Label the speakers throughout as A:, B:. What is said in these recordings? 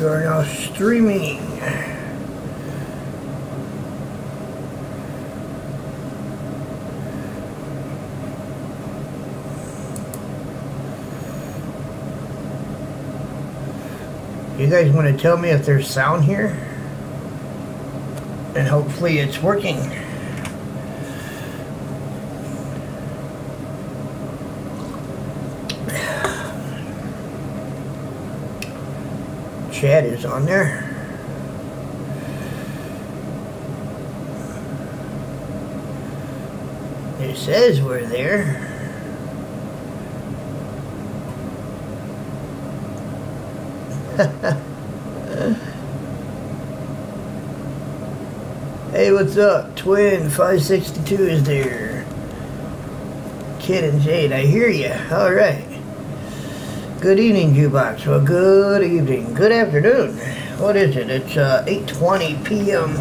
A: We are now streaming. You guys want to tell me if there's sound here? And hopefully it's working. Chat is on there. It says we're there. Hey, what's up? Twin 562 is there. Kid and Jade, I hear you. All right. Good evening, Jukebox. Well, good evening. Good afternoon. What is it? It's 8:20 p.m.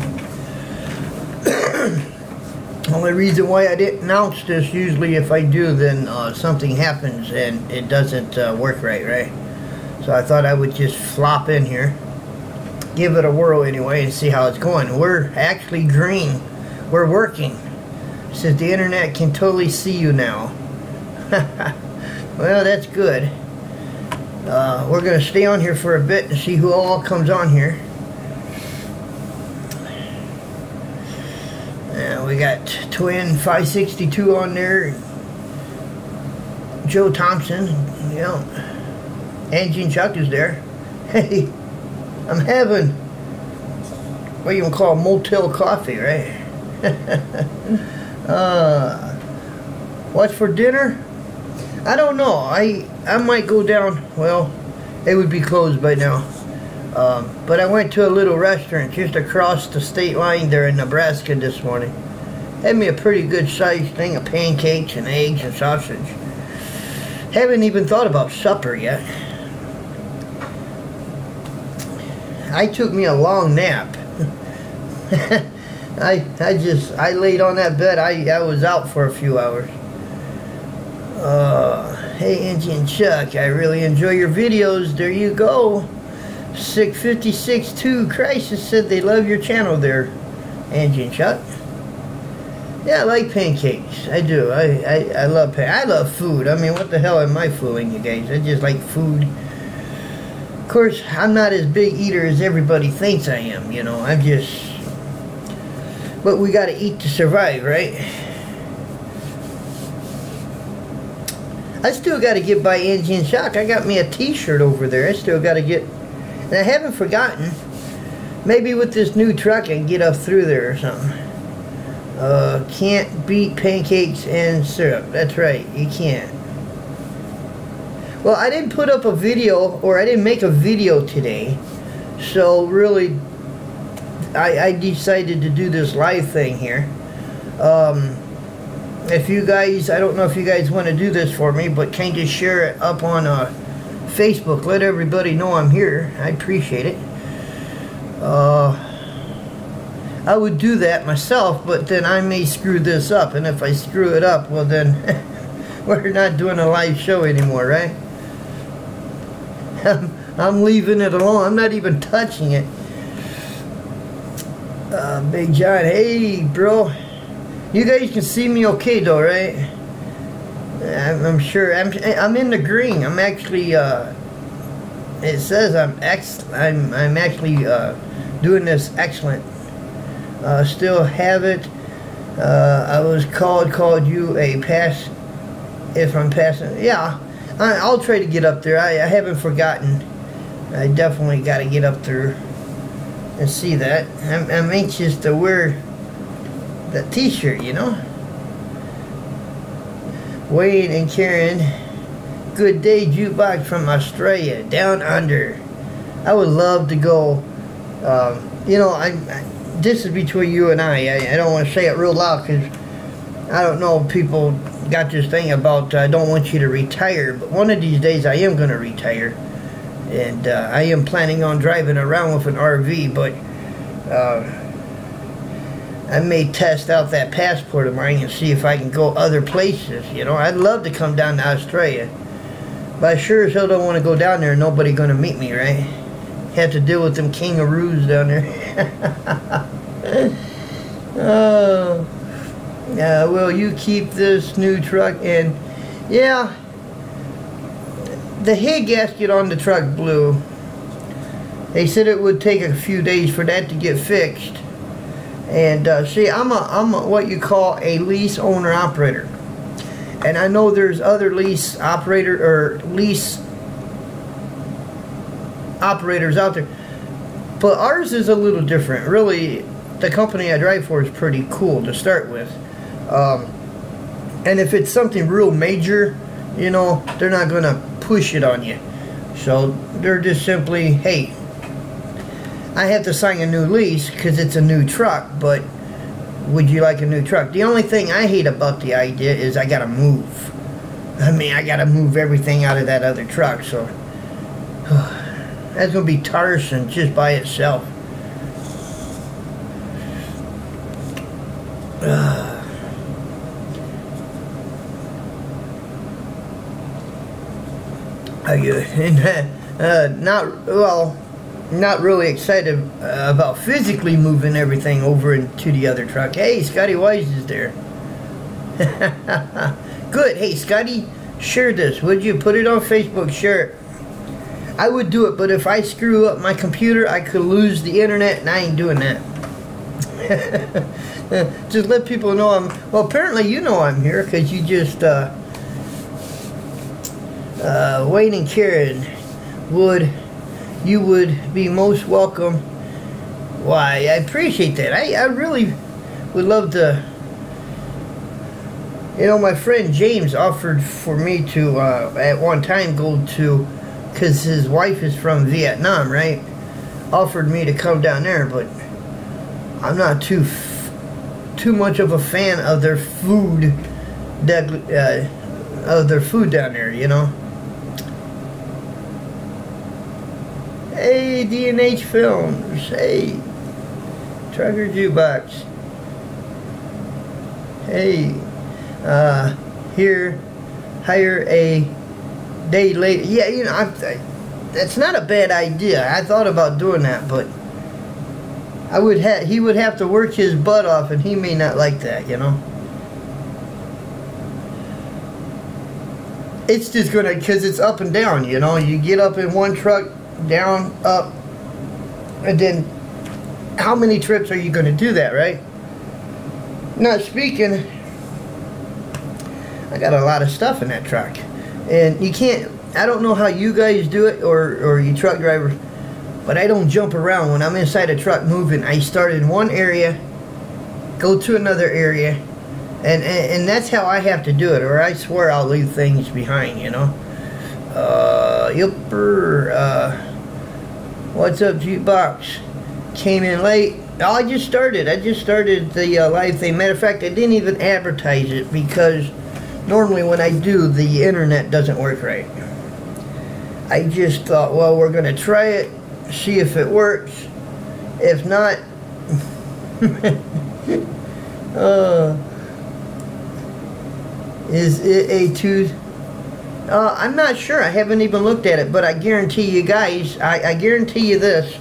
A: Only reason why I didn't announce this, usually if I do, then something happens and it doesn't work right? So I thought I would just flop in here, give it a whirl anyway, and see how it's going. We're actually green. We're working. Says the internet can totally see you now. Well, that's good. We're going to stay on here for a bit and see who all comes on here. We got Twin 562 on there. Joe Thompson. Yeah. Engine Chuck is there. Hey, I'm having what you would call motel coffee, right? What's for dinner? I don't know. I might go down. Well, it would be closed by now. But I went to a little restaurant just across the state line there in Nebraska this morning. Had me a pretty good sized thing of pancakes and eggs and sausage. Haven't even thought about supper yet. I took me a long nap. I laid on that bed. I was out for a few hours. Hey, Engine Chuck, I really enjoy your videos. There you go. 656-2 Crisis said they love your channel there, Engine Chuck. Yeah, I like pancakes. I do. I love pancakes. I love food. I mean, what the hell am I fooling you guys? I just like food. Of course, I'm not as big eater as everybody thinks I am, you know. I'm just... But we gotta eat to survive, right? I still gotta get by Engine Shock. I got me a t-shirt over there. I still gotta get... And I haven't forgotten. Maybe with this new truck I can get up through there or something. Can't beat pancakes and syrup. That's right, you can't. Well, I didn't put up a video, or I didn't make a video today. So really, I decided to do this live thing here. If you guys, I don't know if you guys want to do this for me, but can you share it up on Facebook? Let everybody know I'm here. I appreciate it. I would do that myself, but then I may screw this up, and if I screw it up, well then we're not doing a live show anymore, right? I'm leaving it alone. I'm not even touching it. Big John, hey bro, you guys can see me okay though, right? I'm sure. I'm in the green. I'm actually it says I'm actually doing this excellent. Still have it. I was called you a pass if I'm passing. Yeah, I'll try to get up there. I haven't forgotten. I definitely got to get up there and see that. I'm anxious to wear that t-shirt, you know. Wade and Karen, good day, Jukebox from Australia, down under. I would love to go. You know, this is between you and I don't want to say it real loud because I don't know, people got this thing about I don't want you to retire, but one of these days I am going to retire, and I am planning on driving around with an RV, but I may test out that passport of mine and see if I can go other places. You know, I'd love to come down to Australia, but I sure as hell don't want to go down there and nobody going to meet me, right? have to deal with them kangaroos down there. Oh, yeah. Well, you keep this new truck, and yeah, the head gasket on the truck blew. They said it would take a few days for that to get fixed. And see, I'm a what you call a lease owner operator, and I know there's other lease operator or lease operators out there, but ours is a little different. Really, the company I drive for is pretty cool to start with, and if it's something real major, you know, they're not gonna push it on you. So they're just simply, hey, I have to sign a new lease because it's a new truck, but would you like a new truck? The only thing I hate about the idea is I gotta move. I mean, I gotta move everything out of that other truck, so that's gonna be tiresome just by itself. Not really excited about physically moving everything over into the other truck. Hey, Scotty Wise is there. Good. Hey, Scotty, share this. Would you put it on Facebook? Share it. I would do it, but if I screw up my computer, I could lose the internet, and I ain't doing that. Just let people know I'm... Well, apparently you know I'm here, because you just... Wayne and Karen you would be most welcome. Why, I appreciate that. I really would love to. You know, my friend James offered for me to at one time go to, because his wife is from Vietnam, right? Offered me to come down there, but I'm not too much of a fan of their food, down there, you know. Hey, D&H Films. Hey, Trucker Jukebox. Hey, here, hire a day later. Yeah, you know, that's not a bad idea. I thought about doing that, but he would have to work his butt off, and he may not like that, you know. It's just gonna, because it's up and down, you know. You get up in one truck, down, up, and then how many trips are you going to do that, right? Not speaking, I got a lot of stuff in that truck, and you can't, I don't know how you guys do it, or you truck drivers, but I don't jump around. When I'm inside a truck moving, I start in one area, go to another area, and that's how I have to do it, or I swear I'll leave things behind, you know. What's up, Jukebox? Came in late. Oh, I just started the live thing. Matter of fact, I didn't even advertise it, because normally when I do, the internet doesn't work right. I just thought, well, we're gonna try it, see if it works. If not, is it a two? I'm not sure. I haven't even looked at it, but I guarantee you guys, I guarantee you this,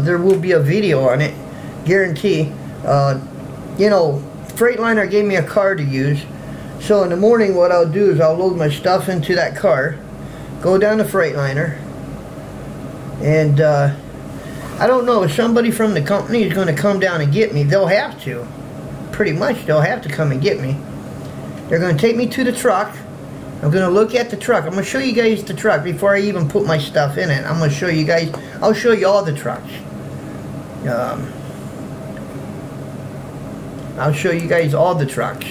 A: there will be a video on it. Guarantee. You know, Freightliner gave me a car to use, so in the morning what I'll do is I'll load my stuff into that car, go down to Freightliner, and I don't know if somebody from the company is going to come down and get me. They'll have to. Pretty much they'll have to come and get me. They're going to take me to the truck. I'm going to look at the truck. I'm going to show you guys the truck before I even put my stuff in it. I'm going to show you guys. I'll show you all the trucks. I'll show you guys all the trucks.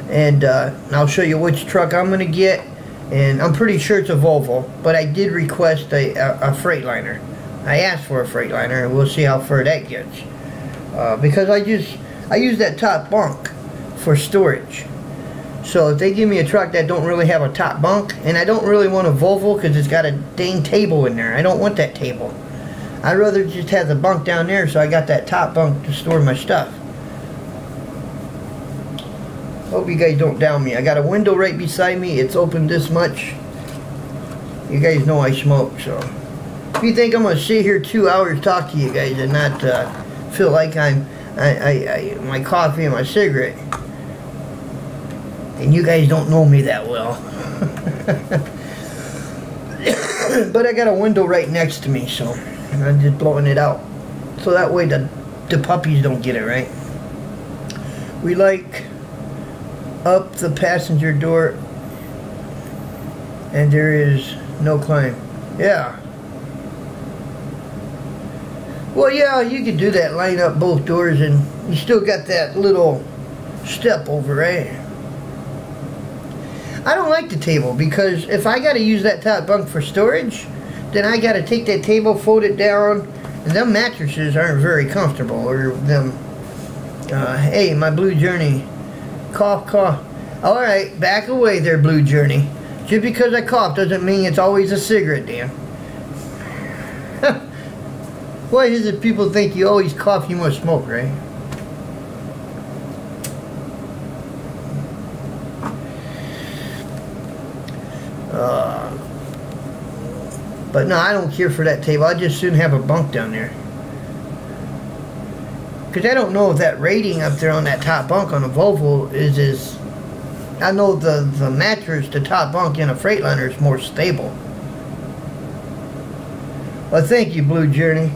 A: And I'll show you which truck I'm going to get. And I'm pretty sure it's a Volvo. But I did request a Freightliner. I asked for a Freightliner, and we'll see how far that gets. Because I use that top bunk for storage. So if they give me a truck that don't really have a top bunk, and I don't really want a Volvo because it's got a dang table in there. I don't want that table. I'd rather just have the bunk down there, so I got that top bunk to store my stuff. Hope you guys don't down me. I got a window right beside me. It's open this much. You guys know I smoke, so. If you think I'm gonna sit here 2 hours talk to you guys and not feel like my coffee and my cigarette, and you guys don't know me that well. But I got a window right next to me, so I'm just blowing it out, so that way the puppies don't get it, right? We like up the passenger door, and there is no climb. Yeah. Well, yeah, you could do that, line up both doors, and you still got that little step over, right? I don't like the table, because if I got to use that top bunk for storage, then I got to take that table, fold it down, and them mattresses aren't very comfortable, or them, hey, my Blue Journey, cough, cough. Alright, back away there, Blue Journey. Just because I cough doesn't mean it's always a cigarette, Dan. Why is it people think you always cough, you must smoke, right? But no, I don't care for that table. I'd just soon have a bunk down there. Because I don't know if that rating up there on that top bunk on a Volvo is as... I know the mattress, the top bunk in a Freightliner is more stable. Well, thank you, Blue Journey.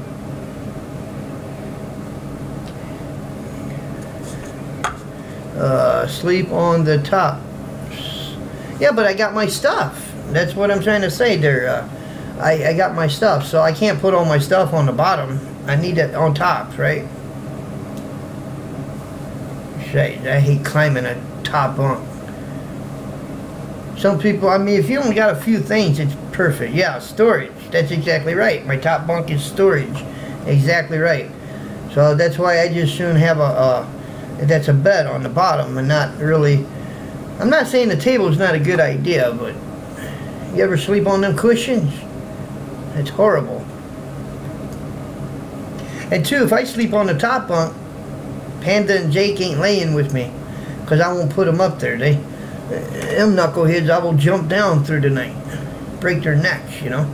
A: Sleep on the top. Yeah, but I got my stuff. That's what I'm trying to say there. I got my stuff, so I can't put all my stuff on the bottom. I need it on top, right? Shit, I hate climbing a top bunk. Some people, I mean, if you only got a few things, it's perfect. Yeah, storage. That's exactly right. My top bunk is storage. Exactly right. So that's why I just soon have that's a bed on the bottom, and not really... I'm not saying the table is not a good idea, but you ever sleep on them cushions? It's horrible. And two, if I sleep on the top bunk, Panda and Jake ain't laying with me, because I won't put them up there. Them knuckleheads, I will jump down through the night, break their necks, you know.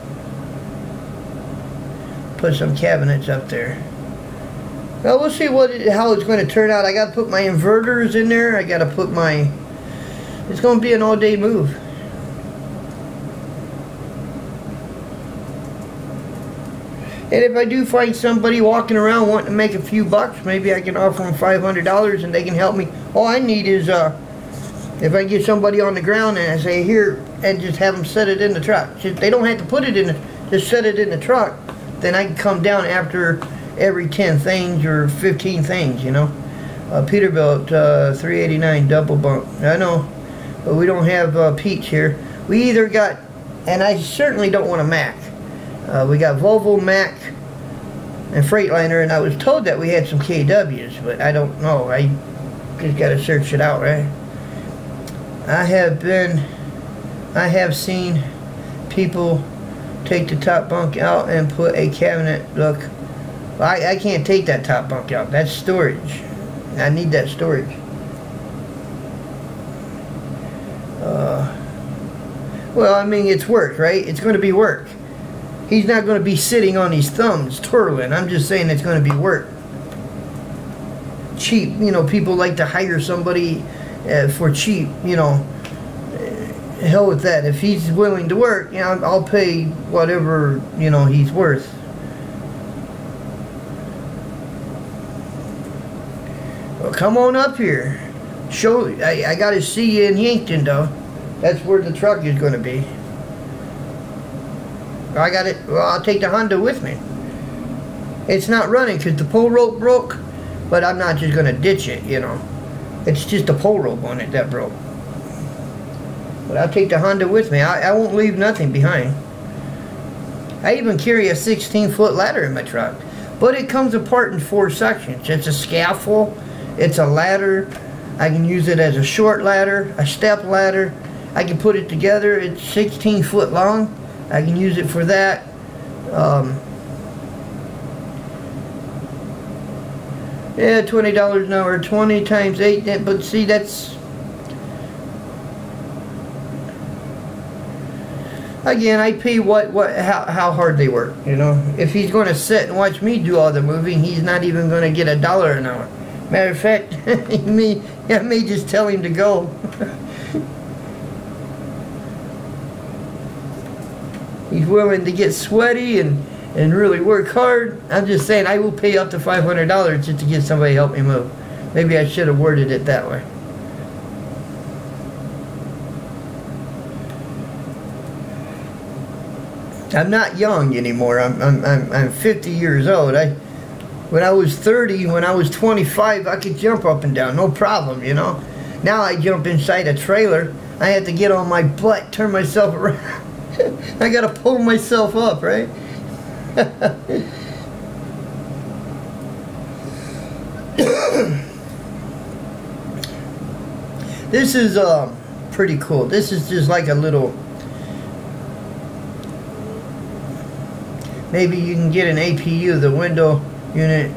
A: Put some cabinets up there. Well, we'll see how it's going to turn out. I got to put my inverters in there. I got to put my... It's going to be an all-day move. And if I do find somebody walking around wanting to make a few bucks, maybe I can offer them $500 and they can help me. All I need is, if I get somebody on the ground and I say, here, and just have them set it in the truck. They don't have to put it in the... Just set it in the truck. Then I can come down after every 10 things or 15 things, you know. Peterbilt 389 double bunk. I know, but we don't have Peach here. We either got, and I certainly don't want a Mac. We got Volvo, Mac, and Freightliner, and I was told that we had some KWs, but I don't know. I just got to search it out, right? I have seen people take the top bunk out and put a cabinet. Look, I can't take that top bunk out. That's storage. I need that storage. Well, I mean, it's work, right? It's going to be work. He's not going to be sitting on his thumbs twirling. I'm just saying it's going to be work. Cheap, you know, people like to hire somebody for cheap, you know. Hell with that. If he's willing to work, you know, I'll pay whatever, you know, he's worth. Well, come on up here. Show. I got to see you in Yankton, though. That's where the truck is going to be. I got it. Well, I'll take the Honda with me. It's not running because the pull rope broke, but I'm not just going to ditch it, you know. It's just the pull rope on it that broke. But I'll take the Honda with me. I won't leave nothing behind. I even carry a 16-foot ladder in my truck. But it comes apart in 4 sections. It's a scaffold. It's a ladder. I can use it as a short ladder, a step ladder. I can put it together. It's 16 foot long. I can use it for that. Yeah, $20 an hour. 20 times 8. But see, that's... again, I pay how hard they work, you know. If he's going to sit and watch me do all the moving, he's not even going to get $1 an hour. Matter of fact, I may just tell him to go. He's willing to get sweaty and really work hard. I'm just saying, I will pay up to $500 just to get somebody to help me move. Maybe I should have worded it that way. I'm not young anymore. I'm 50 years old. When I was 30, when I was 25, I could jump up and down, no problem, you know. Now I jump inside a trailer. I have to get on my butt, turn myself around. I gotta pull myself up, right? This is pretty cool. This is just like a little, maybe you can get an APU. The window unit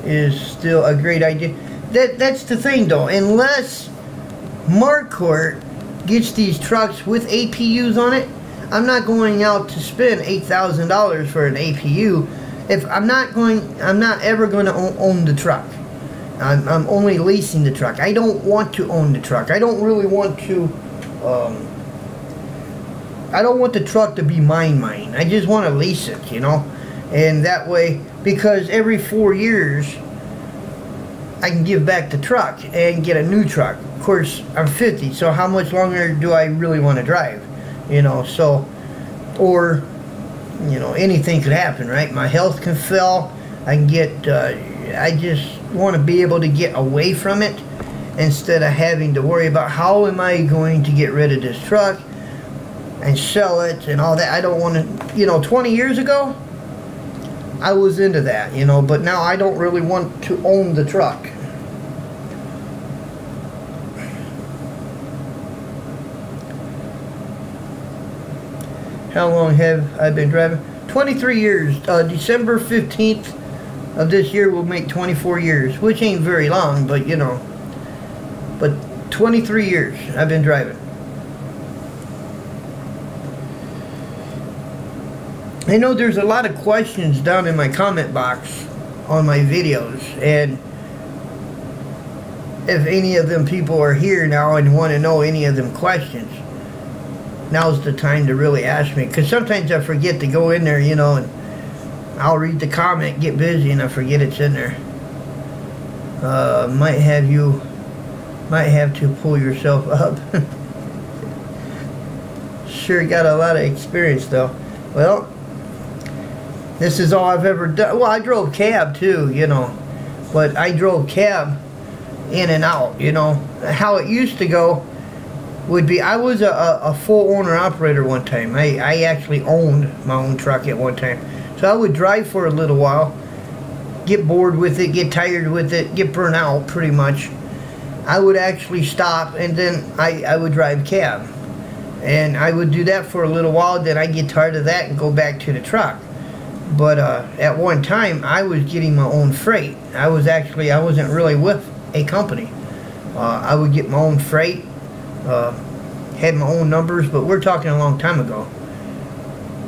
A: is still a great idea. That's the thing though, unless Marquardt gets these trucks with APUs on it, I'm not going out to spend $8,000 for an APU. If I'm not ever going to own the truck. I'm only leasing the truck. I don't want to own the truck. I don't really want to. I don't want the truck to be mine. I just want to lease it, you know, and that way, because every 4 years I can give back the truck and get a new truck. Of course, I'm 50, so how much longer do I really want to drive? You know, so, or, you know, anything could happen, right? My health can fail. I can get, I just want to be able to get away from it instead of having to worry about how am I going to get rid of this truck and sell it and all that. I don't want to, you know, 20 years ago, I was into that, you know, but now I don't really want to own the truck. How long have I been driving? 23 years. December 15th of this year will make 24 years, which ain't very long, but you know. But 23 years I've been driving. I know there's a lot of questions down in my comment box on my videos, and if any of them people are here now and want to know any of them questions, now's the time to really ask me, because sometimes I forget to go in there, you know, and I'll read the comment, get busy, and I forget it's in there. Might have to pull yourself up. Sure got a lot of experience though. Well, this is all I've ever done. Well, I drove cab too, you know, but I drove cab in and out, you know. How it used to go would be, I was a full owner operator one time. I actually owned my own truck at one time. So I would drive for a little while, get bored with it, get tired with it, get burnt out pretty much. I would actually stop, and then I would drive cab. And I would do that for a little while, then I'd get tired of that and go back to the truck. But at one time, I was getting my own freight. I wasn't really with a company. I would get my own freight, had my own numbers, but we're talking a long time ago.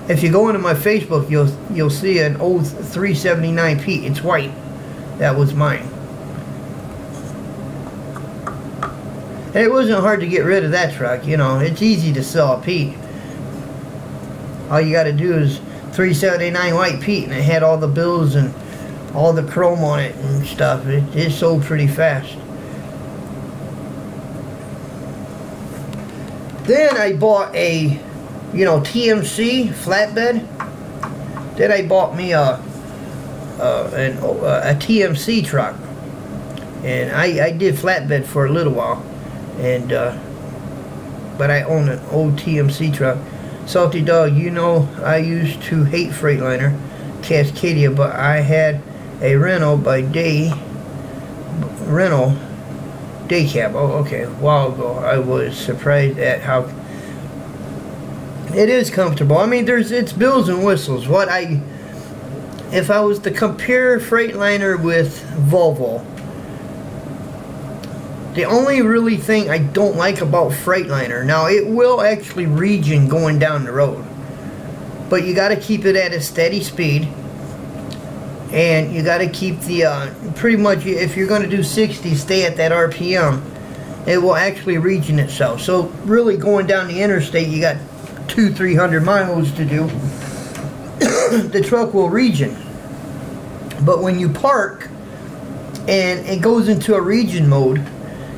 A: If you go into my Facebook, you'll see an old 379 Pete. It's white. That was mine. And it wasn't hard to get rid of that truck, you know. It's easy to sell a Pete. All you got to do is 379 white Pete, and it had all the bills and all the chrome on it and stuff. It sold pretty fast. Then I bought a, you know, TMC flatbed. Then I bought me a TMC truck, and I did flatbed for a little while, and but I own an old TMC truck. Salty Dog, you know, I used to hate Freightliner, Cascadia, but I had a rental by day cab. Oh, okay, a while ago. I was surprised at how it is comfortable. I mean, it's bells and whistles. If I was to compare Freightliner with Volvo, the only really thing I don't like about Freightliner, now it will actually region going down the road. but you got to keep it at a steady speed, and you got to keep the pretty much, if you're going to do 60, stay at that RPM. It will actually regen itself. So really going down the interstate, you got 200-300 miles to do. The truck will regen. But when you park and it goes into a regen mode,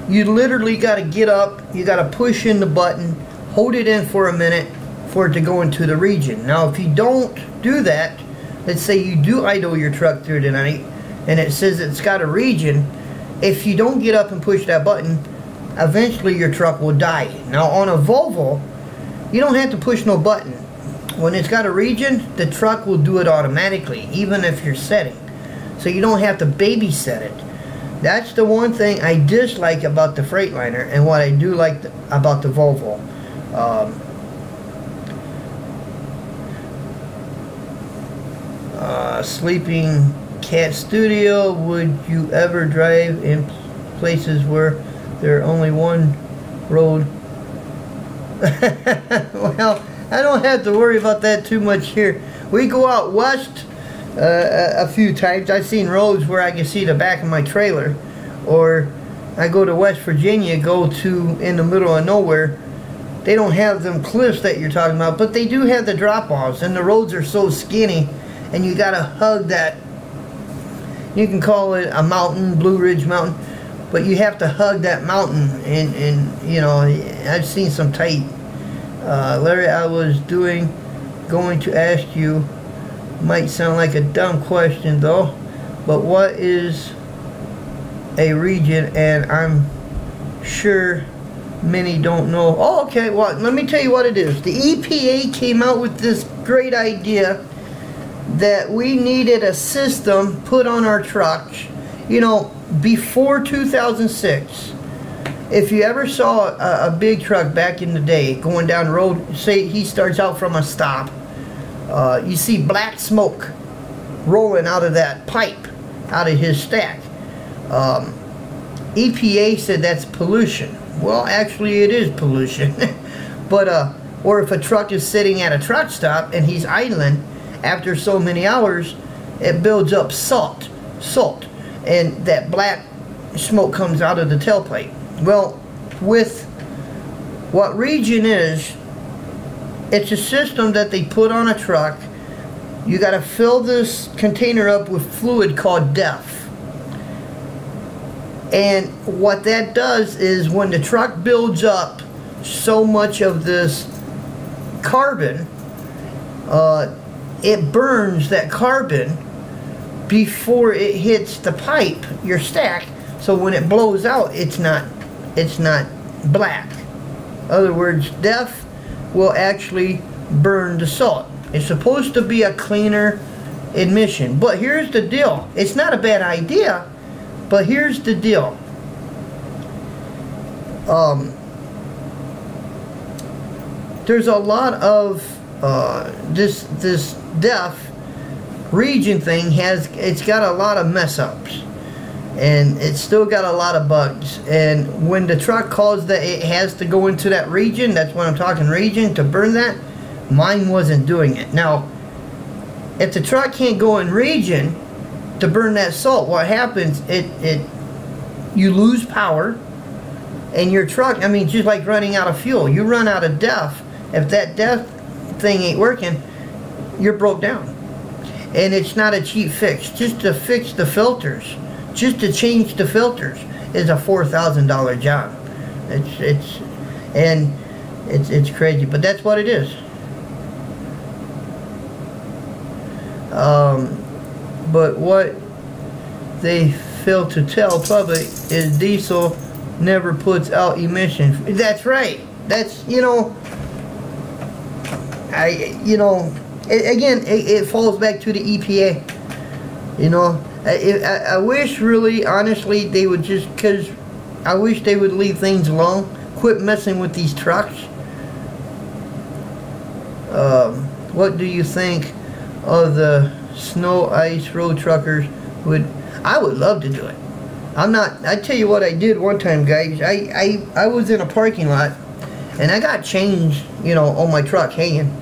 A: you literally got to get up, you got to push in the button, hold it in for a minute for it to go into the regen. Now if you don't do that, let's say you do idle your truck through the night and it says it's got a regen, if you don't get up and push that button, eventually your truck will die. Now on a Volvo, you don't have to push no button. When it's got a regen, the truck will do it automatically, even if you're setting. So you don't have to babysit it. That's the one thing I dislike about the Freightliner, and what I do like about the Volvo. Sleeping Cat Studio, would you ever drive in places where there's only one road? Well, I don't have to worry about that too much here. We go out west a few times. I've seen roads where I can see the back of my trailer, or I go to West Virginia, go to in the middle of nowhere. They don't have them cliffs that you're talking about, but they do have the drop-offs, and the roads are so skinny, and you gotta hug that. You can call it a mountain, Blue Ridge Mountain, but you have to hug that mountain, and you know, I've seen some tight. Larry, I was going to ask you, might sound like a dumb question though, but what is a regen? And I'm sure many don't know. Oh, okay, well, let me tell you what it is. The EPA came out with this great idea that we needed a system put on our trucks, you know, before 2006. If you ever saw a big truck back in the day going down the road, say he starts out from a stop, you see black smoke rolling out of that pipe, out of his stack. EPA said that's pollution. Well, actually it is pollution. But or if a truck is sitting at a truck stop and he's idling, after so many hours, it builds up salt, and that black smoke comes out of the tailpipe. Well, with what regen is, it's a system that they put on a truck. You got to fill this container up with fluid called DEF. And what that does is when the truck builds up so much of this carbon, it burns that carbon before it hits the pipe, your stack, so when it blows out, it's not black. In other words, DEF will actually burn the salt. It's supposed to be a cleaner emission, but here's the deal. It's not a bad idea, but here's the deal. There's a lot of this DEF regen thing it's got a lot of mess ups, and it's still got a lot of bugs. And when the truck calls that it has to go into that regen, that's what I'm talking, regen, to burn that, mine wasn't doing it. Now if the truck can't go in regen to burn that salt, what happens, you lose power, and your truck, I mean, just like running out of fuel, you run out of DEF. If that DEF thing ain't working, you're broke down. And it's not a cheap fix. Just to fix the filters, just to change the filters, is a $4,000 job. It's crazy, but that's what it is. But what they fail to tell public is diesel never puts out emissions. That's right. That's, you know, it falls back to the EPA. You know, I wish, really, honestly, they would just, because I wish they would leave things alone. Quit messing with these trucks. What do you think of the snow ice road truckers? I would love to do it. I tell you what I did one time, guys. I was in a parking lot, and I got change, you know, on my truck hanging.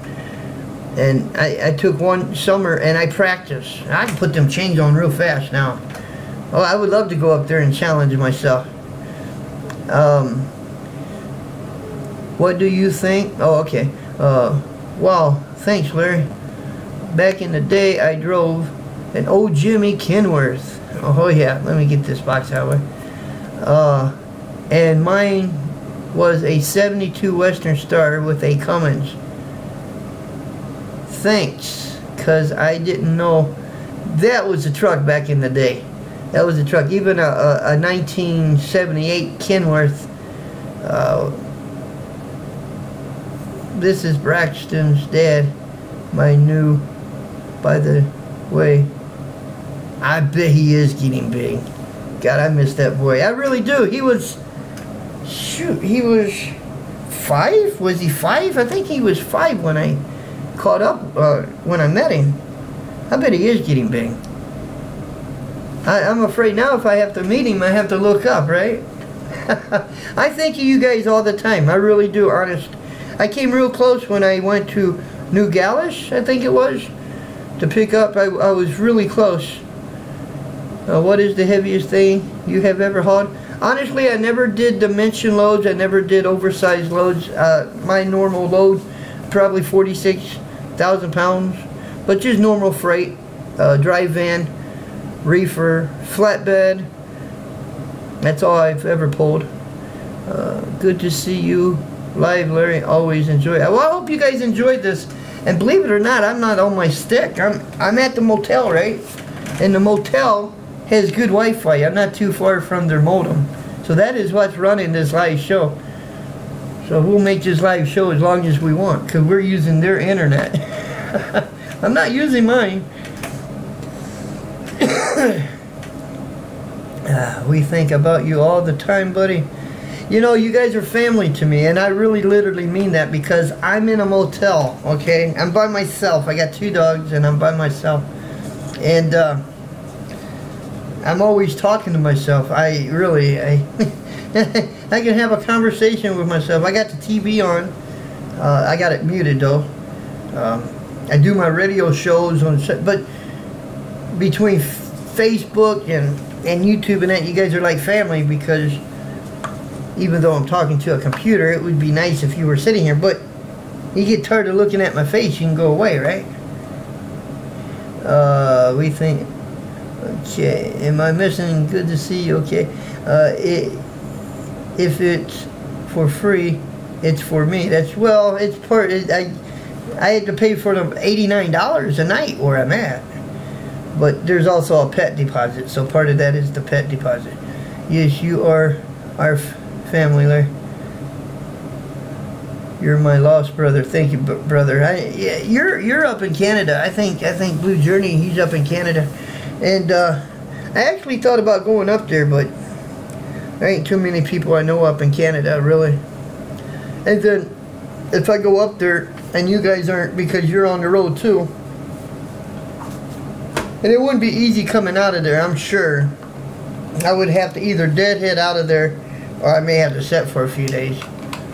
A: And I took one summer and I practiced. I can put them chains on real fast now. Oh, I would love to go up there and challenge myself. What do you think? Oh, okay. Wow, thanks, Larry. Back in the day, I drove an old Jimmy Kenworth. Oh, yeah. Let me get this box out of the way. And mine was a 72 Western Star with a Cummins. Thanks, because I didn't know that was a truck back in the day. That was a truck. Even a 1978 Kenworth. This is Braxton's dad. My new, by the way. I bet he is getting big. God, I miss that boy. I really do. He was, shoot, he was 5? Was he 5? I think he was 5 when I caught up, when I met him. I bet he is getting big. I'm afraid now if I have to meet him, I have to look up, right? I think of you guys all the time. I really do, honest. I came real close when I went to New Galish, I think it was, to pick up. I was really close. What is the heaviest thing you have ever hauled? Honestly, I never did dimension loads. I never did oversized loads. My normal load, probably 46,000 pounds. But just normal freight, dry van, reefer, flatbed. That's all I've ever pulled. Good to see you live, Larry. Always enjoy it. Well, I hope you guys enjoyed this. And believe it or not, I'm not on my stick. I'm at the motel, right? And the motel has good Wi-Fi. I'm not too far from their modem. So that is what's running this live show. So we'll make this live show as long as we want, because we're using their internet. I'm not using mine. We think about you all the time, buddy. You know, you guys are family to me, and I really literally mean that, because I'm in a motel, okay? I'm by myself. I got 2 dogs, and I'm by myself. And I'm always talking to myself. I can have a conversation with myself. I got the TV on. I got it muted, though. I do my radio shows on, but between Facebook and YouTube and that, you guys are like family, because even though I'm talking to a computer, it would be nice if you were sitting here, but you get tired of looking at my face, you can go away, right? We think, okay, am I missing? Good to see you, okay. If it's for free, it's for me. That's, well, it's part, I had to pay for them $89 a night where I'm at. But there's also a pet deposit, so part of that is the pet deposit. Yes, you are our family, Larry. You're my lost brother. Thank you, brother. Yeah, you're up in Canada. I think Blue Journey, he's up in Canada, and I actually thought about going up there, but there ain't too many people I know up in Canada, really. And then if I go up there and you guys aren't, because you're on the road too. And it wouldn't be easy coming out of there, I'm sure. I would have to either deadhead out of there, or I may have to set for a few days.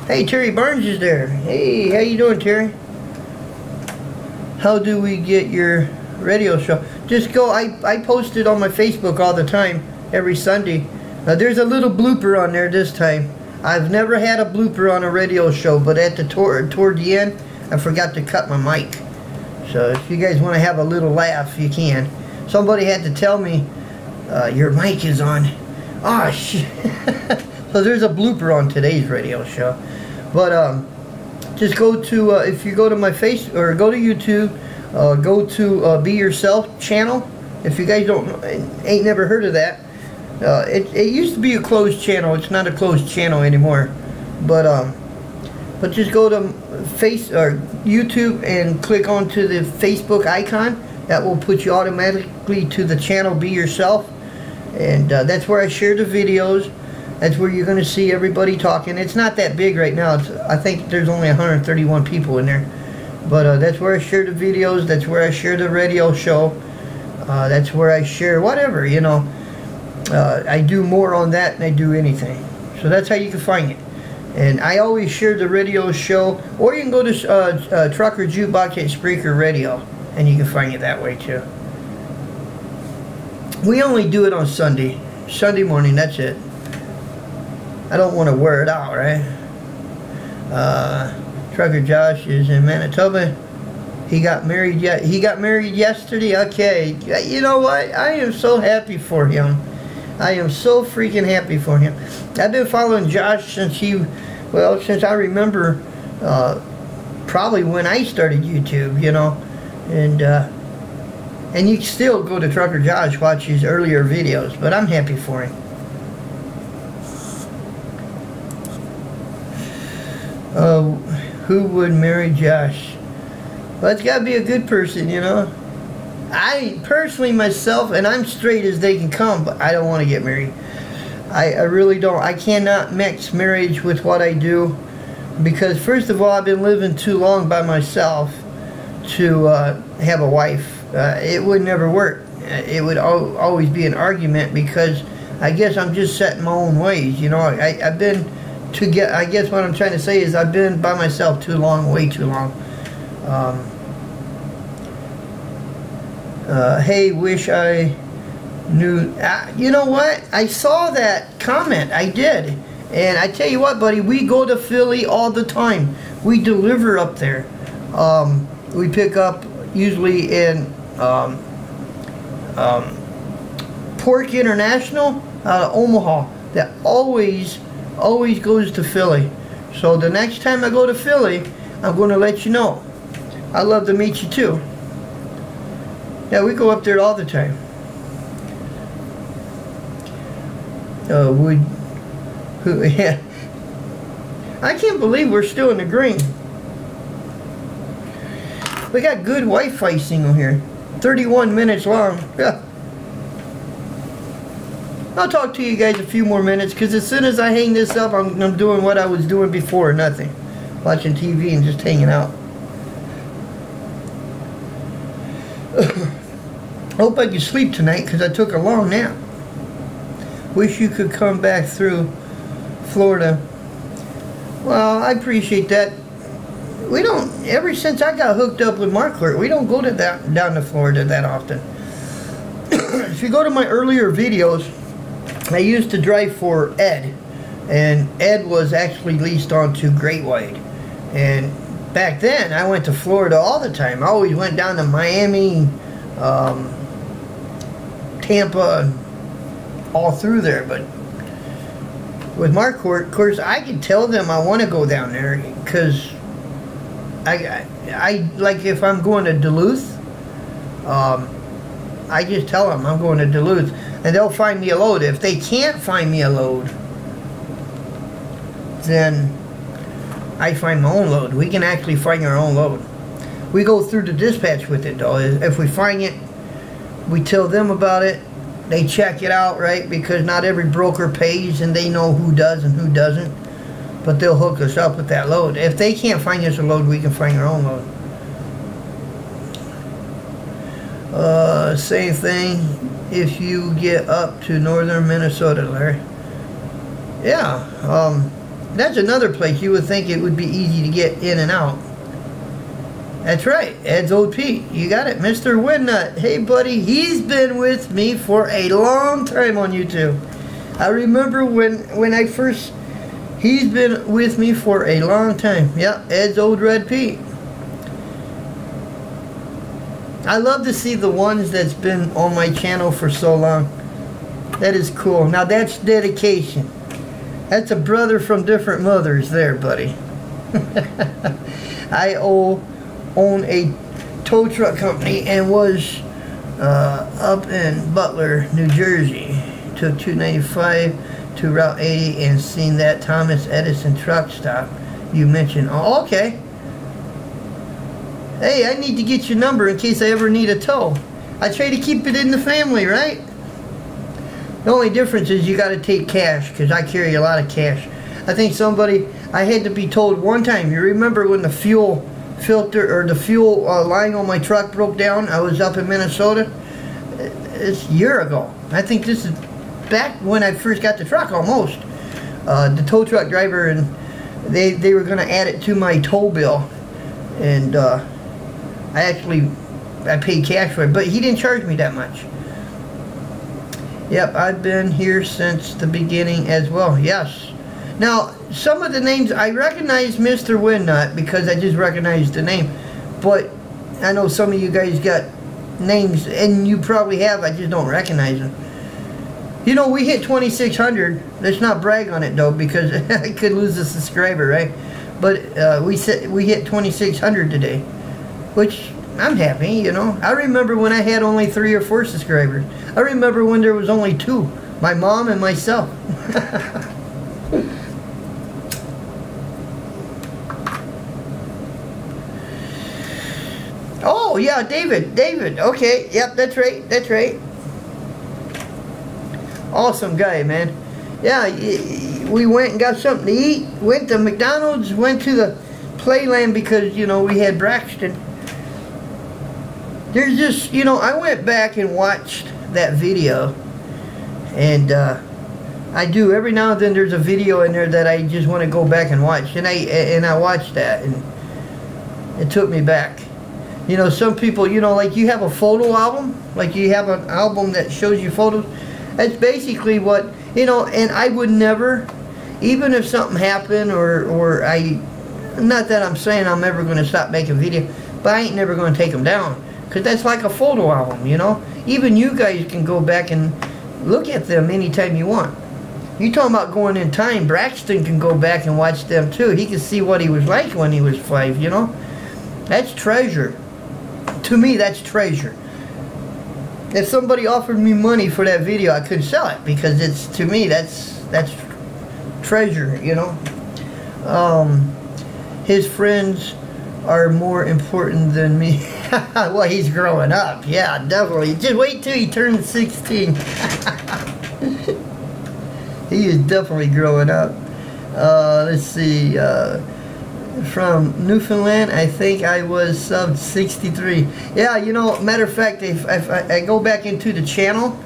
A: Hey, Terry Barnes is there. Hey, how you doing, Terry? How do we get your radio show? Just go, I post it on my Facebook all the time, every Sunday. Now, there's a little blooper on there this time. I've never had a blooper on a radio show, but at the toward the end, I forgot to cut my mic. So if you guys want to have a little laugh, you can. Somebody had to tell me, your mic is on. Oh, shit. So there's a blooper on today's radio show. But just go to, if you go to my face, or go to YouTube, go to Be Yourself channel. If you guys ain't never heard of that. It used to be a closed channel. It's not a closed channel anymore. But just go to YouTube and click onto the Facebook icon. That will put you automatically to the channel Be Yourself, and that's where I share the videos. That's where you're going to see everybody talking. It's not that big right now. I think there's only 131 people in there, but that's where I share the videos. That's where I share the radio show. That's where I share whatever, you know. I do more on that than I do anything. So that's how you can find it. And I always share the radio show, or you can go to Trucker Jukebox at Spreaker Radio, and you can find it that way too. We only do it on Sunday morning, that's it. I don't want to wear it out, right? Trucker Josh is in Manitoba. He got married yesterday. Okay, you know what? I am so happy for him. I am so freaking happy for him. I've been following Josh since since I remember, probably when I started YouTube, you know, and you can still go to Trucker Josh, watch his earlier videos, but I'm happy for him. Who would marry Josh? Well, it's got to be a good person, you know. I personally myself, and I'm straight as they can come, but I don't want to get married. I really don't. I cannot mix marriage with what I do, because first of all, I've been living too long by myself to have a wife. It would never work. It would always be an argument, because I guess I'm just set in my own ways, you know. I guess what I'm trying to say is I've been by myself too long, way too long. Hey, wish I knew. You know what? I saw that comment. I did. And I tell you what, buddy, we go to Philly all the time. We deliver up there. We pick up usually in Pork International out of Omaha. That always goes to Philly. So the next time I go to Philly, I'm going to let you know. I'd love to meet you too. Yeah, we go up there all the time. Yeah. I can't believe we're still in the green. We got good Wi-Fi signal here. 31 minutes long. Yeah. I'll talk to you guys a few more minutes, because as soon as I hang this up, I'm doing what I was doing before, nothing. Watching TV and just hanging out. Hope I can sleep tonight, because I took a long nap. Wish you could come back through Florida. Well, I appreciate that. We don't, ever since I got hooked up with Markler, we don't go to down to Florida that often. If you go to my earlier videos, I used to drive for Ed, and Ed was actually leased onto Great White. And back then, I went to Florida all the time. I always went down to Miami, Tampa, all through there. But with Marquardt, of course, I can tell them I want to go down there, because I like, if I'm going to Duluth, I just tell them I'm going to Duluth, and they'll find me a load. If they can't find me a load, then I find my own load. We can actually find our own load. We go through the dispatch with it, though. If we find it, we tell them about it. They check it out, right? Because not every broker pays, and they know who does and who doesn't. But they'll hook us up with that load. If they can't find us a load, we can find our own load. Same thing if you get up to northern Minnesota, Larry. Yeah, that's another place you would think it would be easy to get in and out. That's right, Ed's Old Pete. You got it, Mr. Windnut. Hey, buddy, he's been with me for a long time on YouTube. I remember when I first... He's been with me for a long time. Yep, Ed's Old Red Pete. I love to see the ones that's been on my channel for so long. That is cool. Now that's dedication. That's a brother from different mothers there, buddy. I own a tow truck company and was up in Butler, New Jersey. Took 295 to Route 80 and seen that Thomas Edison truck stop you mentioned. Oh, okay. Hey, I need to get your number in case I ever need a tow. I try to keep it in the family, right? The only difference is you got to take cash, because I carry a lot of cash. I think I had to be told one time, you remember when the fuel filter, or the fuel line on my truck broke down? I was up in Minnesota. It's a year ago. I think this is back when I first got the truck, almost. The tow truck driver they were going to add it to my toll bill, and I paid cash for it, but he didn't charge me that much. Yep, I've been here since the beginning as well. Yes. Now, some of the names, I recognize Mr. Windnut because I just recognized the name. But I know some of you guys got names, and you probably have, I just don't recognize them. You know, we hit 2,600. Let's not brag on it, though, because I could lose a subscriber, right? But we hit 2,600 today, which I'm happy, you know. I remember when I had only 3 or 4 subscribers. I remember when there was only 2, my mom and myself. Oh, yeah, David, okay, yep, that's right. Awesome guy, man. Yeah, we went and got something to eat, went to McDonald's, went to the Playland because, you know, we had Braxton. There's just, you know, I went back and watched that video, and I do, every now and then there's a video in there that I just want to go back and watch, and I watched that, and it took me back. You know, some people, you know, like you have a photo album, like you have an album that shows you photos. That's basically what, you know, and I would never, even if something happened or not that I'm saying I'm ever going to stop making videos, but I ain't never going to take them down. Because that's like a photo album, you know. Even you guys can go back and look at them anytime you want. You talking about going in time, Braxton can go back and watch them too. He can see what he was like when he was 5, you know. That's treasure. To me, that's treasure. If somebody offered me money for that video, I couldn't sell it because it's, to me, that's treasure, you know. His friends are more important than me. Well, he's growing up. Yeah, definitely. Just wait till he turns 16. He is definitely growing up. Let's see. From Newfoundland, I think I was sub 63. Yeah, you know, matter of fact, if I go back into the channel,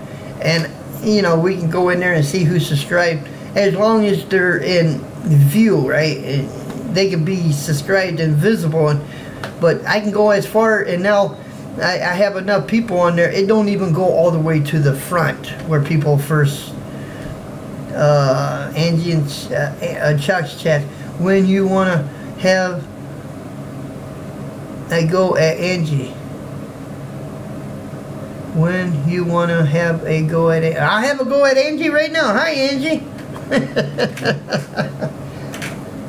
A: and you know, we can go in there and see who's subscribed, as long as they're in view, right? They can be subscribed and visible, but I can go as far, and now I have enough people on there. It don't even go all the way to the front where people first. Angie and Chuck's chat. When you wanna have a go at Angie. When you want to have a go at it. I'll have a go at Angie right now. Hi, Angie.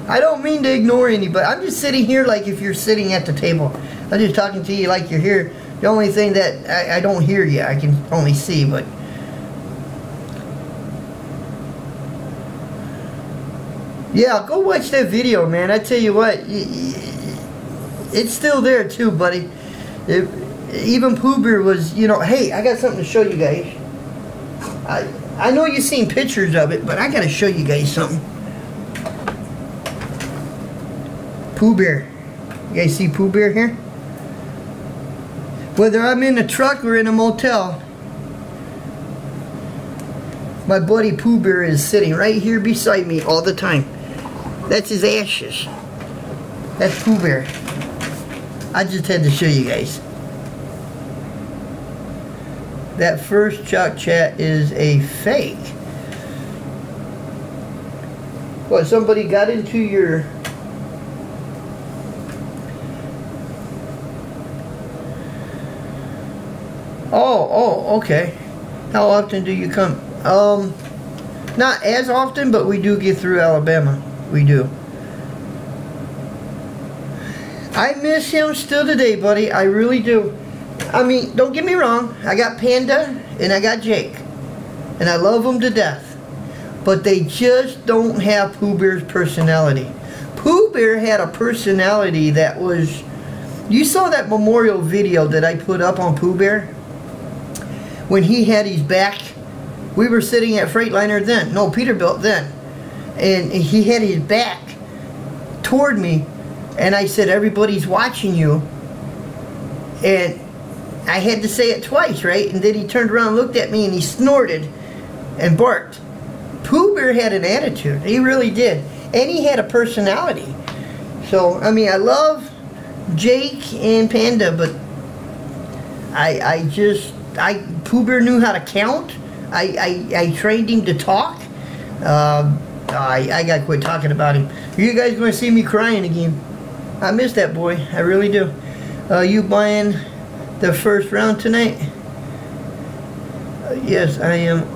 A: I don't mean to ignore anybody. I'm just sitting here like if you're sitting at the table. I'm just talking to you like you're here. The only thing that I don't hear you, I can only see, but yeah, go watch that video, man. I tell you what, it's still there too, buddy. Even Pooh Bear was, you know, hey, I got something to show you guys. I know you've seen pictures of it, but I got to show you guys something. Pooh Bear. You guys see Pooh Bear here? Whether I'm in a truck or in a motel, my buddy Pooh Bear is sitting right here beside me all the time. That's his ashes. That's Pooh Bear. I just had to show you guys. That first Chuck chat is a fake. What, somebody got into your... Oh, okay. How often do you come? Not as often, but we do get through Alabama. We do. I miss him still today, buddy. I really do. I mean, don't get me wrong. I got Panda and I got Jake. And I love them to death. But they just don't have Pooh Bear's personality. Pooh Bear had a personality that was... You saw that memorial video that I put up on Pooh Bear? When he had his back... We were sitting at Freightliner then. No, Peterbilt then. And he had his back toward me. And I said, everybody's watching you. And I had to say it twice, right? And then he turned around and looked at me and he snorted and barked. Pooh Bear had an attitude. He really did. and he had a personality. So, I mean, I love Jake and Panda, but Pooh Bear knew how to count. I trained him to talk. I gotta quit talking about him. You guys gonna see me crying again. I miss that boy. I really do. You buying the first round tonight? Yes, I am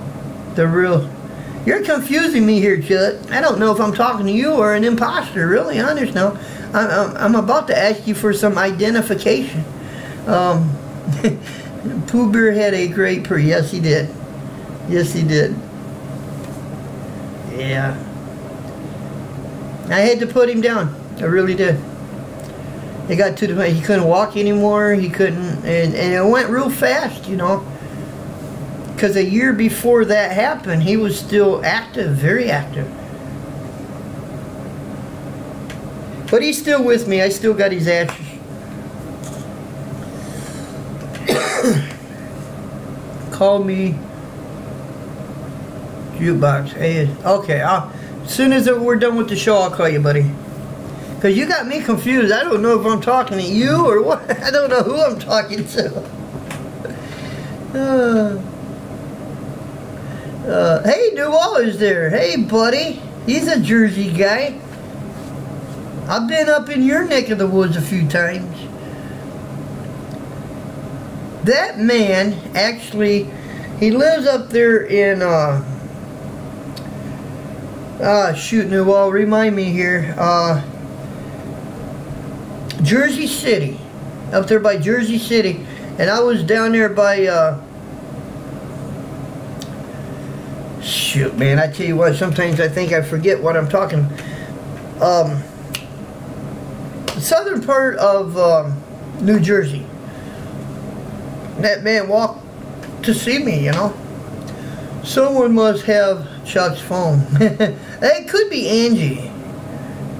A: the real. You're confusing me here, Chut. I don't know if I'm talking to you or an imposter. Really, honest now. I'm about to ask you for some identification. Pooh Bear had a great yes, he did. Yes, he did. Yeah. I had to put him down. I really did. It got to the point he couldn't walk anymore. He couldn't, and it went real fast, you know. Because a year before that happened, he was still active, very active. But he's still with me. I still got his ashes. Call me Jukebox. Hey, okay, as soon as we're done with the show, I'll call you, buddy. Because you got me confused. I don't know if I'm talking to you or what. I don't know who I'm talking to. Hey, Newell is there. Hey, buddy. He's a Jersey guy. I've been up in your neck of the woods a few times. That man, actually, he lives up there in, shoot, Newell, remind me here. Jersey City. Up there by Jersey City. And I was down there by, shoot, man, I tell you what, sometimes I think I forget what I'm talking. The southern part of New Jersey. That man walked to see me, you know. Someone must have Chuck's phone. It could be Angie.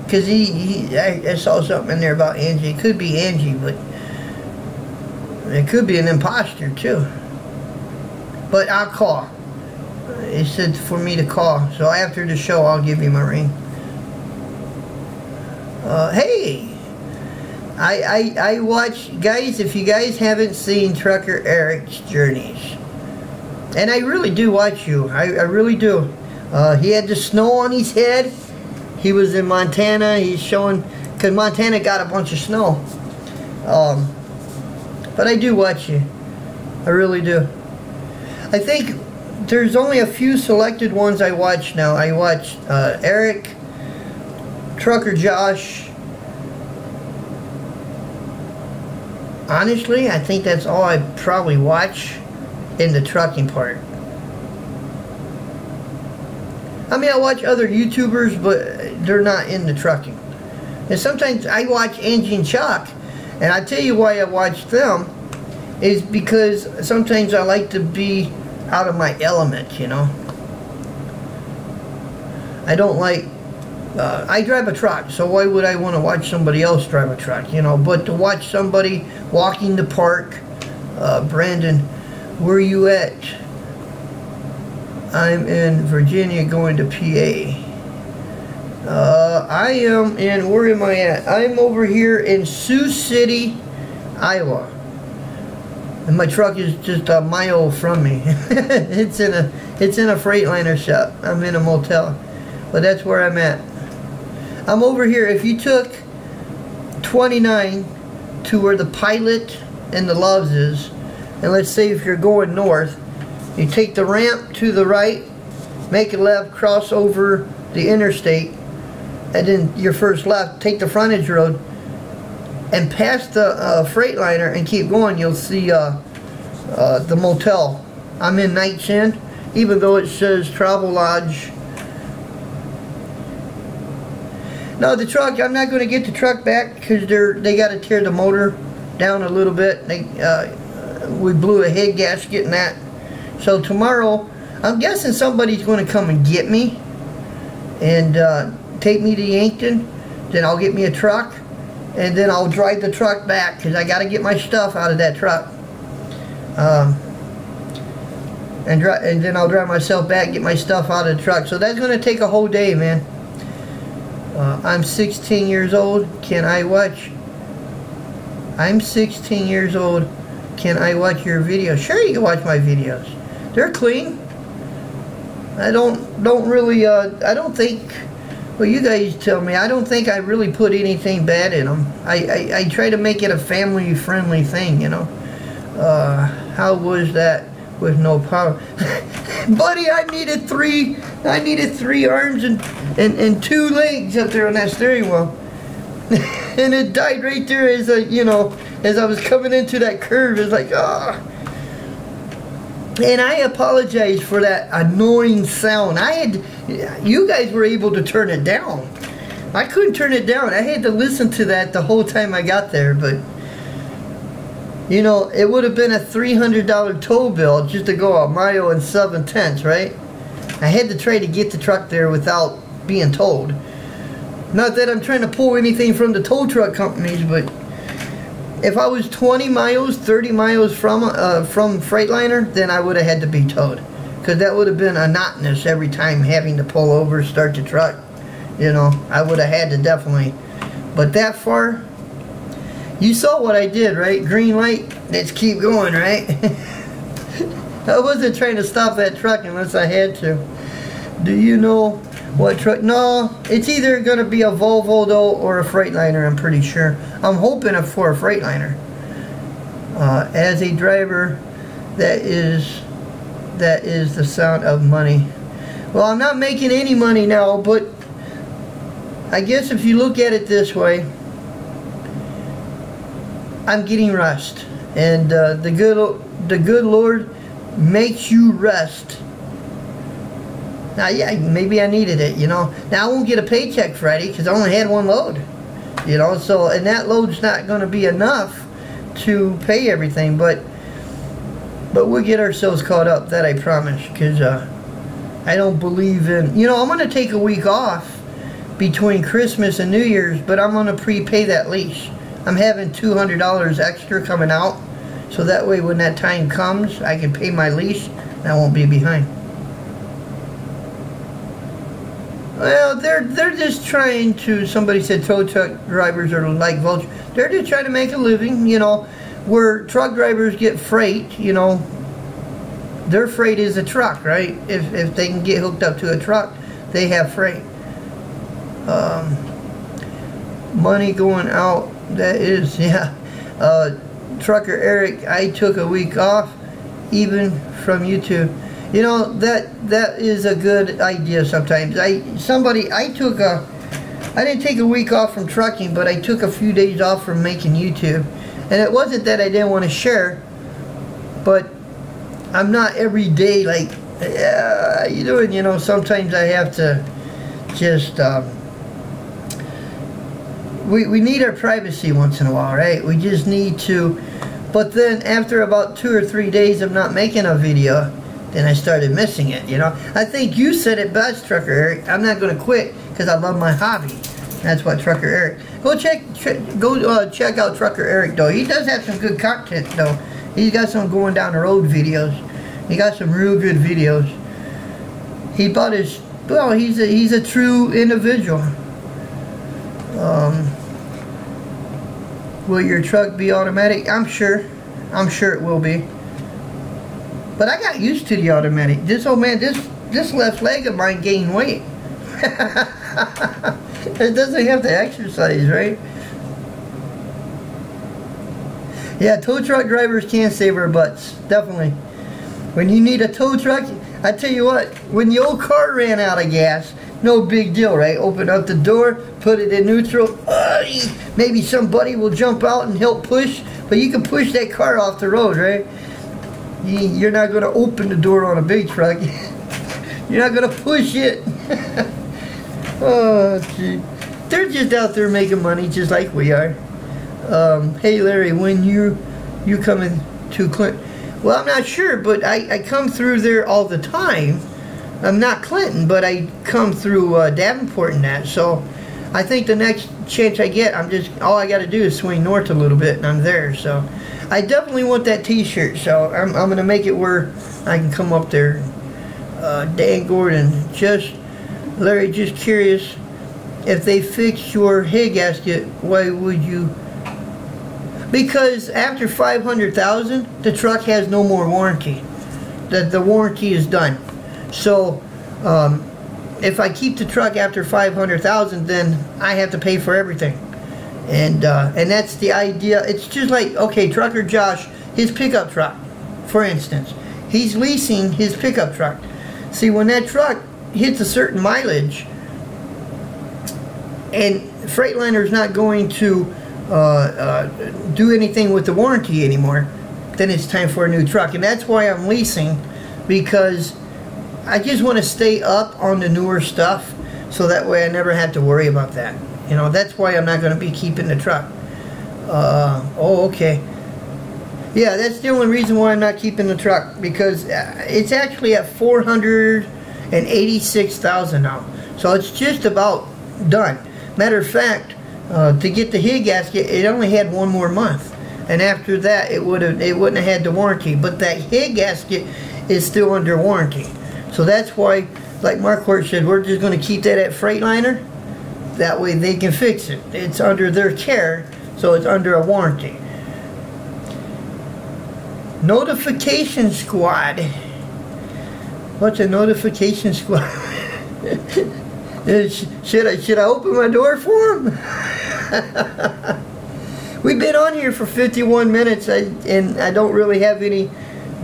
A: Because I saw something in there about Angie. It could be Angie, but it could be an imposter too. But I'll call. It said for me to call. So after the show, I'll give him a ring. Hey! I watch, guys, if you guys haven't seen Trucker Eric's Journeys, and I really do watch you, I really do. He had the snow on his head. He was in Montana. He's showing, because Montana got a bunch of snow. But I do watch you. I really do. I think there's only a few selected ones I watch now. I watch Eric, Trucker Josh. Honestly, I think that's all I probably watch in the trucking part. I mean, I watch other YouTubers, but they're not in the trucking. And sometimes I watch Angie and Chuck, and I tell you why I watch them is because sometimes I like to be out of my element, you know. I don't like, I drive a truck, so why would I want to watch somebody else drive a truck, you know? But to watch somebody walking the park, Brandon, where you at? I'm in Virginia going to PA. I am in, where am I at? I'm over here in Sioux City, Iowa. And my truck is just a mile from me. it's in a Freightliner shop. I'm in a motel. But that's where I'm at. I'm over here. If you took 29 to where the Pilot and the Loves is, and let's say if you're going north, you take the ramp to the right, make a left, cross over the interstate, and then your first left, take the frontage road, and pass the Freightliner and keep going, you'll see the motel. I'm in Night's End, even though it says Travel Lodge. No, the truck, I'm not going to get the truck back because they got to tear the motor down a little bit. We blew a head gasket in that. So tomorrow, I'm guessing somebody's going to come and get me and take me to Yankton. Then I'll get me a truck, and then I'll drive the truck back because I got to get my stuff out of that truck. And then I'll drive myself back, get my stuff out of the truck. So that's going to take a whole day, man. I'm 16 years old. Can I watch? I'm 16 years old. Can I watch your videos? Sure, you can watch my videos. They're clean. I don't really, I don't think, well, you guys tell me, I don't think I really put anything bad in them. I try to make it a family-friendly thing, you know. How was that with no power? Buddy, I needed three arms and 2 legs up there on that steering wheel. And it died right there as you know, as I was coming into that curve. It's like, ah. And I apologize for that annoying sound. You guys were able to turn it down. I couldn't turn it down. I had to listen to that the whole time I got there, but you know, it would have been a $300 toll bill just to go a mile and 7/10, right? I had to try to get the truck there without being told. Not that I'm trying to pull anything from the tow truck companies, but if I was 20 miles, 30 miles from Freightliner, then I would have had to be towed. Because that would have been monotonous every time having to pull over, start the truck. You know, I would have had to definitely. But that far, you saw what I did, right? Green light, let's keep going, right? I wasn't trying to stop that truck unless I had to. Do you know what truck? No, it's either going to be a Volvo though or a Freightliner, I'm pretty sure. I'm hoping for a Freightliner. As a driver, that is the sound of money. Well, I'm not making any money now, but I guess if you look at it this way, I'm getting rest, and the good Lord makes you rest. Now, yeah, maybe I needed it, you know. Now, I won't get a paycheck Friday because I only had 1 load, you know. So, and that load's not going to be enough to pay everything, but we'll get ourselves caught up, that I promise, because I don't believe in, you know, I'm going to take a week off between Christmas and New Year's, but I'm going to prepay that lease. I'm having $200 extra coming out, so that way when that time comes, I can pay my lease and I won't be behind. Well, they're just trying to, somebody said tow truck drivers are like vultures. They're just trying to make a living, you know, where truck drivers get freight, you know, their freight is a truck, right? If they can get hooked up to a truck, they have freight. Money going out, that is, yeah. Trucker Eric, I took a week off, even from YouTube. You know, that is a good idea sometimes. I didn't take a week off from trucking, but I took a few days off from making YouTube. And it wasn't that I didn't want to share, but I'm not every day like, yeah, how you doing? You know, sometimes I have to just, we need our privacy once in a while, right? We just need to, but then after about 2 or 3 days of not making a video, then I started missing it, you know. I think you said it best, Trucker Eric. I'm not going to quit because I love my hobby. That's what Trucker Eric. Go check out Trucker Eric, though. He does have some good content, though. He's got some going down the road videos. He got some real good videos. He bought his, well, he's a true individual. Will your truck be automatic? I'm sure it will be. But I got used to the automatic. This old man, this left leg of mine gained weight. It doesn't have to exercise, right? Yeah, tow truck drivers can save our butts, definitely. When you need a tow truck, I tell you what, when the old car ran out of gas, no big deal, right? Open up the door, put it in neutral. Maybe somebody will jump out and help push, but you can push that car off the road, right? You're not going to open the door on a big truck. You're not going to push it. Oh, gee. They're just out there making money just like we are. Hey, Larry, when you coming to Clinton? Well, I'm not sure, but I come through there all the time. I'm not Clinton, but I come through Davenport and that. So I think the next chance I get, all I got to do is swing north a little bit and I'm there. So I definitely want that t-shirt, so I'm going to make it where I can come up there. Dan Gordon, Larry, just curious, if they fix your head gasket, why would you? Because after 500,000, the truck has no more warranty. The warranty is done. So if I keep the truck after 500,000, then I have to pay for everything. And that's the idea. It's just like, okay, Trucker Josh, his pickup truck, for instance, he's leasing his pickup truck. See, when that truck hits a certain mileage, and Freightliner's not going to do anything with the warranty anymore, then it's time for a new truck. And that's why I'm leasing, because I just want to stay up on the newer stuff, so that way I never have to worry about that. You know, that's why I'm not going to be keeping the truck. Oh, okay. Yeah, that's the only reason why I'm not keeping the truck, because it's actually at 486,000 now. So it's just about done. Matter of fact, to get the head gasket, it only had one more month, and after that, it wouldn't have had the warranty. But that head gasket is still under warranty. So that's why, like Marquardt said, we're just going to keep that at Freightliner. That way they can fix it. It's under their care, so it's under a warranty. Notification squad. What's a notification squad? Should I open my door for them? We've been on here for 51 minutes, and I don't really have any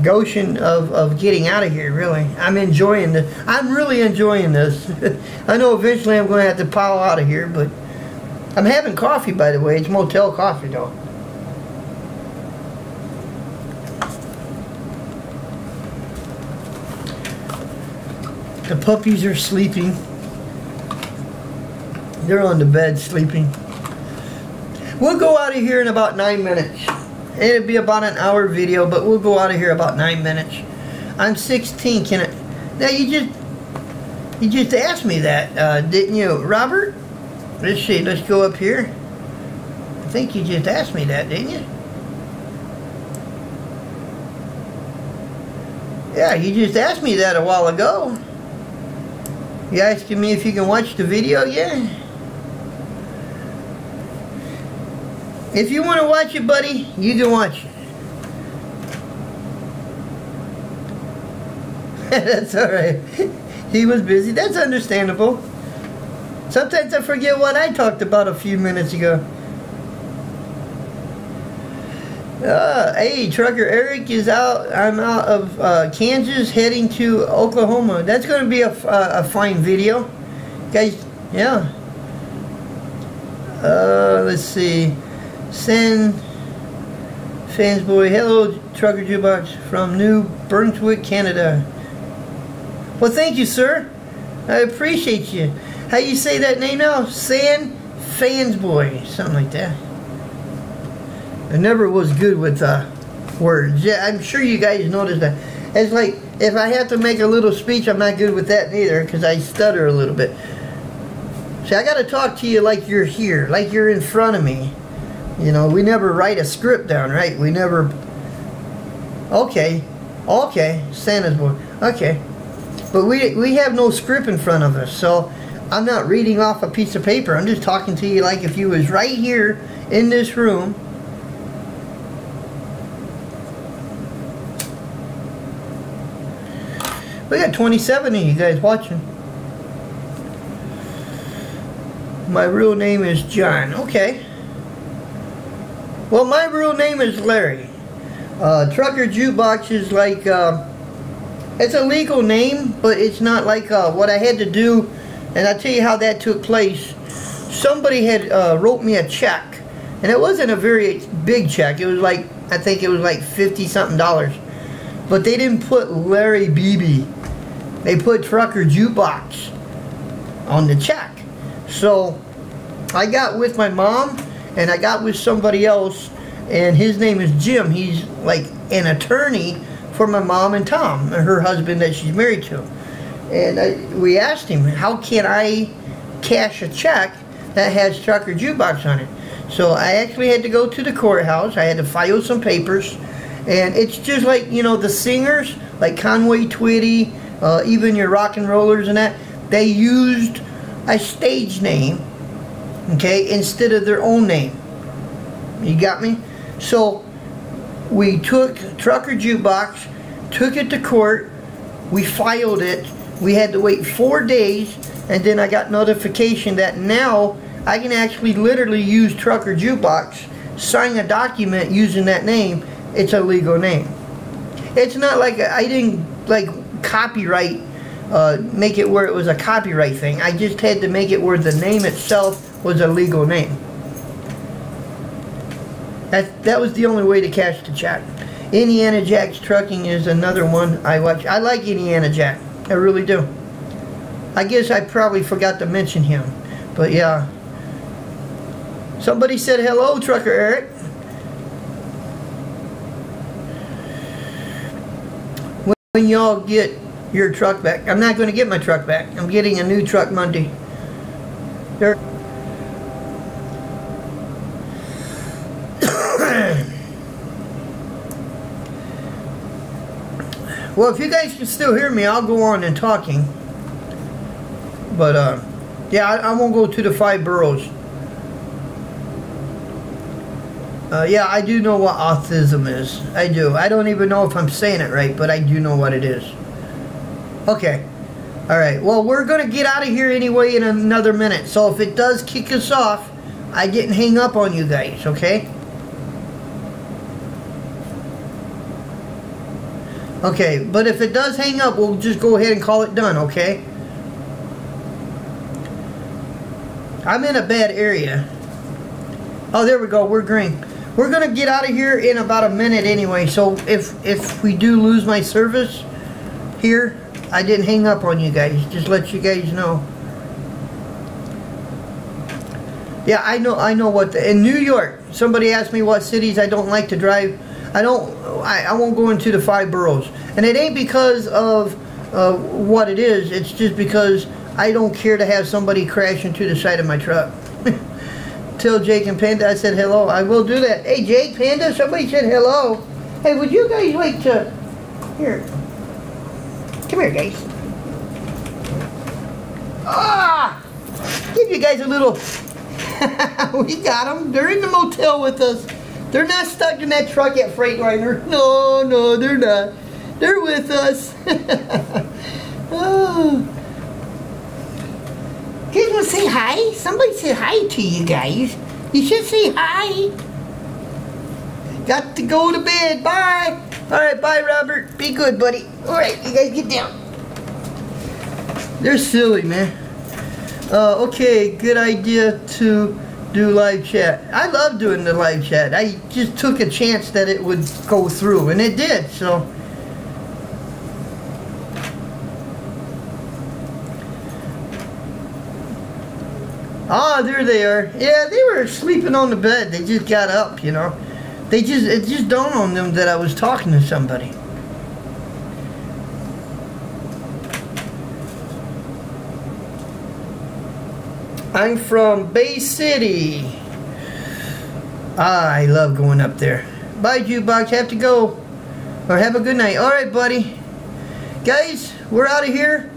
A: gushing of getting out of here, really. I'm enjoying this. I'm really enjoying this. I know eventually I'm going to have to pile out of here, but I'm having coffee, by the way. It's motel coffee, though. The puppies are sleeping. They're on the bed sleeping. We'll go out of here in about 9 minutes. It'll be about an hour video, but we'll go out of here about 9 minutes. I'm 16. Can I? Now you just asked me that, didn't you, Robert? Let's see. Let's go up here. I think you just asked me that, didn't you? Yeah, you just asked me that a while ago. You asking me if you can watch the video? Yeah. If you want to watch it, buddy, you can watch it. That's alright. He was busy. That's understandable. Sometimes I forget what I talked about a few minutes ago. Hey, Trucker Eric is out. I'm out of Kansas heading to Oklahoma. That's going to be a fine video. Guys, yeah. Let's see. Send Fansboy. Hello, Trucker Jukebox from New Brunswick, Canada. Well, thank you, sir. I appreciate you. How you say that name now? San Fansboy. Something like that. I never was good with words. Yeah, I'm sure you guys noticed that. It's like, if I have to make a little speech, I'm not good with that neither, because I stutter a little bit. See, I got to talk to you like you're here, like you're in front of me. You know, we never write a script down, right? We never... Okay. Okay. Santa's boy. Okay. But we have no script in front of us, so I'm not reading off a piece of paper. I'm just talking to you like if you was right here in this room. We got 27 of you guys watching. My real name is John. Okay. Well, my real name is Larry. Trucker Jukebox is like, it's a legal name, but it's not like what I had to do, and I'll tell you how that took place. Somebody had wrote me a check, and it wasn't a very big check. It was like, I think it was like $50-something. But they didn't put Larry BB. They put Trucker Jukebox on the check. So I got with my mom, and I got with somebody else, and his name is Jim. He's like an attorney for my mom and Tom, her husband that she's married to. And we asked him, how can I cash a check that has Trucker Jukebox on it? So I actually had to go to the courthouse. I had to file some papers. And it's just like, you know, the singers, like Conway Twitty, even your rock and rollers and that, they used a stage name okay, instead of their own name. You got me? So we took Trucker Jukebox, took it to court, we filed it, we had to wait 4 days, and then I got notification that now I can actually literally use Trucker Jukebox, sign a document using that name. It's a legal name. It's not like I didn't like copyright, make it where it was a copyright thing. I just had to make it where the name itself was a legal name. That was the only way to cash the check. Indiana Jack's Trucking is another one I watch. I like Indiana Jack. I really do. I guess I probably forgot to mention him. But yeah. Somebody said hello, Trucker Eric. When y'all get your truck back. I'm not going to get my truck back. I'm getting a new truck Monday. Well, if you guys can still hear me, I'll go on and talking. But, yeah, I won't go to the 5 boroughs. Yeah, I do know what autism is. I do. I don't even know if I'm saying it right, but I do know what it is. Okay. Alright, well, we're going to get out of here anyway in another minute. So if it does kick us off, I didn't hang up on you guys, okay? Okay, but if it does hang up, we'll just go ahead and call it done, okay? I'm in a bad area. Oh, there we go. We're green. We're going to get out of here in about a minute anyway. So if we do lose my service here, I didn't hang up on you guys. Just let you guys know. Yeah, I know what in New York, somebody asked me what cities I don't like to drive. I won't go into the 5 boroughs. And it ain't because of what it is. It's just because I don't care to have somebody crash into the side of my truck. Tell Jake and Panda I said hello. I will do that. Hey, Jake, Panda, somebody said hello. Hey, would you guys like to... Here. Come here, guys. Ah! Give you guys a little... We got them. They're in the motel with us. They're not stuck in that truck at Freightliner. No, they're not. They're with us. Oh. You guys want to say hi? Somebody said hi to you guys. You should say hi. Got to go to bed. Bye. Alright, bye, Robert. Be good, buddy. Alright, you guys get down. They're silly, man. Okay, good idea to do live chat. I love doing the live chat. I just took a chance that it would go through, and it did, so. Ah, there they are. Yeah, they were sleeping on the bed. They just got up, you know. It just dawned on them that I was talking to somebody. I'm from Bay City. Ah, I love going up there. Bye, Jukebox. Have to go. Or have a good night. Alright, buddy. Guys, we're out of here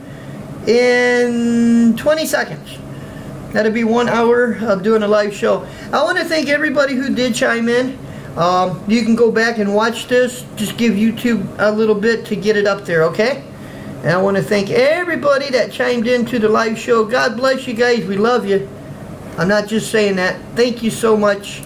A: in 20 seconds. That'll be 1 hour of doing a live show. I want to thank everybody who did chime in. You can go back and watch this. Just give YouTube a little bit to get it up there, okay? And I want to thank everybody that chimed into the live show. God bless you guys. We love you. I'm not just saying that. Thank you so much.